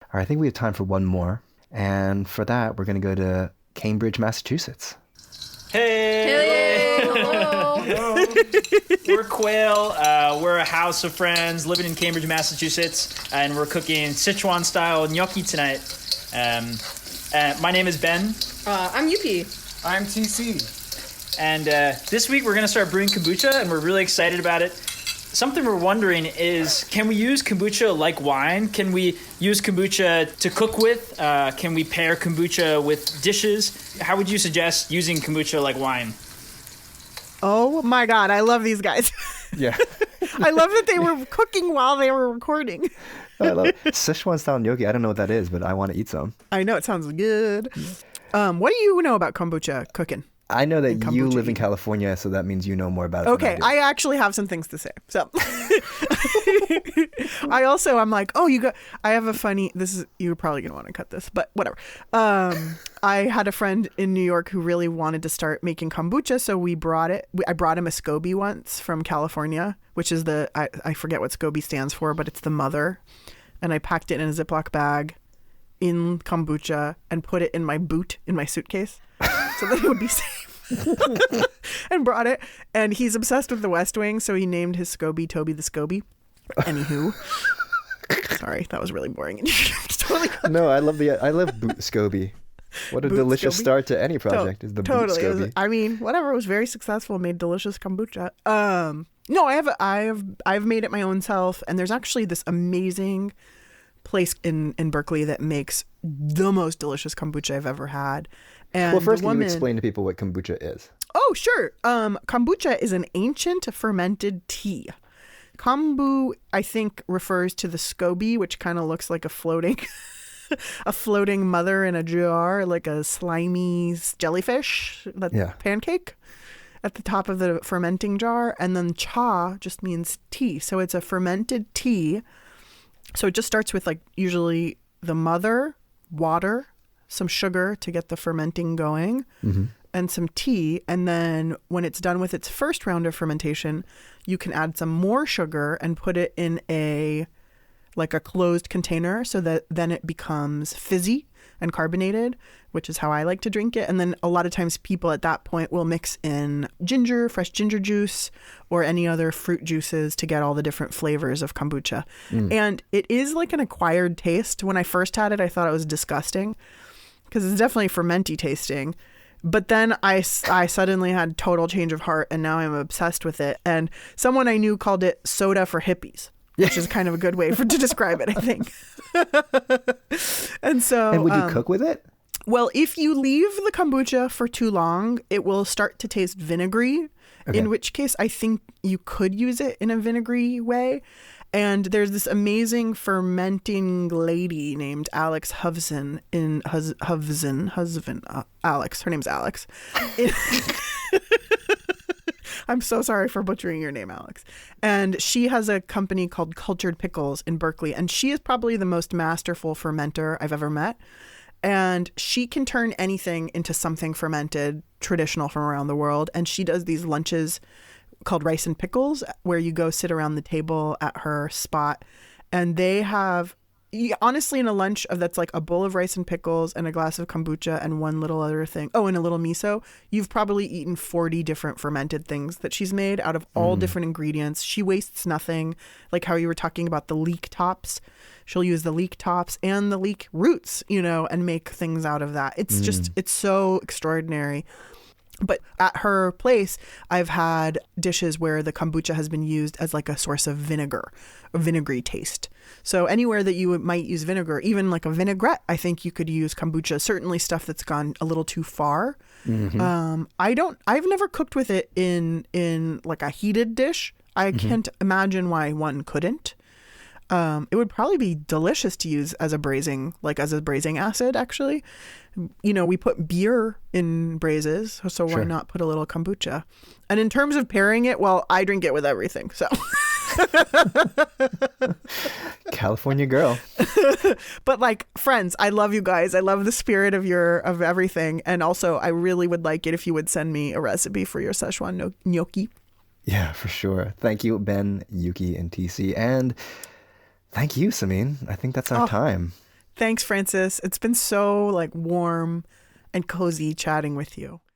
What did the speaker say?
All right, I think we have time for one more. And for that, we're going to go to Cambridge, Massachusetts. Hey! Hello! We're Quail. We're a house of friends living in Cambridge, Massachusetts, and we're cooking Sichuan-style gnocchi tonight. My name is Ben. I'm Yuki. I'm TC. And this week we're going to start brewing kombucha, and we're really excited about it. Something we're wondering is, can we use kombucha like wine? Can we use kombucha to cook with? Can we pair kombucha with dishes? How would you suggest using kombucha like wine? Oh my God, I love these guys. Yeah. I love that they were cooking while they were recording. I love Sichuan style gnocchi. I don't know what that is, but I want to eat some. I know, it sounds good. What do you know about kombucha cooking? I know that you live in California, so that means you know more about it. Okay, than I I actually have some things to say. So, I'm like, I have a funny. You're probably gonna want to cut this, but whatever. I had a friend in New York who really wanted to start making kombucha, so we brought it. I brought him a SCOBY once from California, which is I forget what SCOBY stands for, but it's the mother, and I packed it in a Ziploc bag in kombucha and put it in my boot in my suitcase so that it would be safe. And brought it, and he's obsessed with the West Wing, so he named his SCOBY Toby the SCOBY. Anywho, sorry, that was really boring. Totally No, I love SCOBY. What a Boot delicious SCOBY? start to any project is the boot Totally. SCOBY. I mean, whatever, was very successful, made delicious kombucha. No, I've made it my own self, and there's actually this amazing place in Berkeley that makes the most delicious kombucha I've ever had. And Well, first, can you explain to people what kombucha is? Oh, sure. Kombucha is an ancient fermented tea. Kombu, I think, refers to the SCOBY, which kind of looks like a floating mother in a jar, like a slimy jellyfish, pancake at the top of the fermenting jar. And then cha just means tea. So it's a fermented tea. So it just starts with usually the mother, water, some sugar to get the fermenting going, and some tea. And then when it's done with its first round of fermentation, you can add some more sugar and put it in a closed container so that then it becomes fizzy and carbonated, which is how I like to drink it. And then a lot of times people at that point will mix in fresh ginger juice, or any other fruit juices to get all the different flavors of kombucha. And it is like an acquired taste. When I first had it, I thought it was disgusting, because it's definitely fermenty tasting. But then I suddenly had total change of heart, and now I'm obsessed with it. And someone I knew called it soda for hippies, which is kind of a good way to describe it, I think. And would you cook with it? Well, if you leave the kombucha for too long, it will start to taste vinegary, in which case I think you could use it in a vinegary way. And there's this amazing fermenting lady named Alex Hovzen Alex. Her name's Alex. I'm so sorry for butchering your name, Alex. And she has a company called Cultured Pickles in Berkeley. And she is probably the most masterful fermenter I've ever met. And she can turn anything into something fermented, traditional from around the world. And she does these lunches called Rice and Pickles, where you go sit around the table at her spot. And they have, honestly, in a lunch that's like a bowl of rice and pickles and a glass of kombucha and one little other thing. Oh, and a little miso. You've probably eaten 40 different fermented things that she's made out of all different ingredients. She wastes nothing. Like how you were talking about the leek tops. She'll use the leek tops and the leek roots, and make things out of that. It's just, it's so extraordinary. But at her place, I've had dishes where the kombucha has been used as like a source of vinegar, a vinegary taste. So anywhere that you might use vinegar, even like a vinaigrette, I think you could use kombucha. Certainly stuff that's gone a little too far. I've never cooked with it in like a heated dish. I can't imagine why one couldn't. It would probably be delicious to use as a braising acid, actually. We put beer in braises, so why not put a little kombucha? And in terms of pairing it, well, I drink it with everything, so. California girl. But friends, I love you guys. I love the spirit of everything. And also, I really would like it if you would send me a recipe for your Szechuan gnocchi. Yeah, for sure. Thank you, Ben, Yuki, and TC. And thank you, Samin. I think that's our time. Thanks, Francis. It's been so like warm and cozy chatting with you.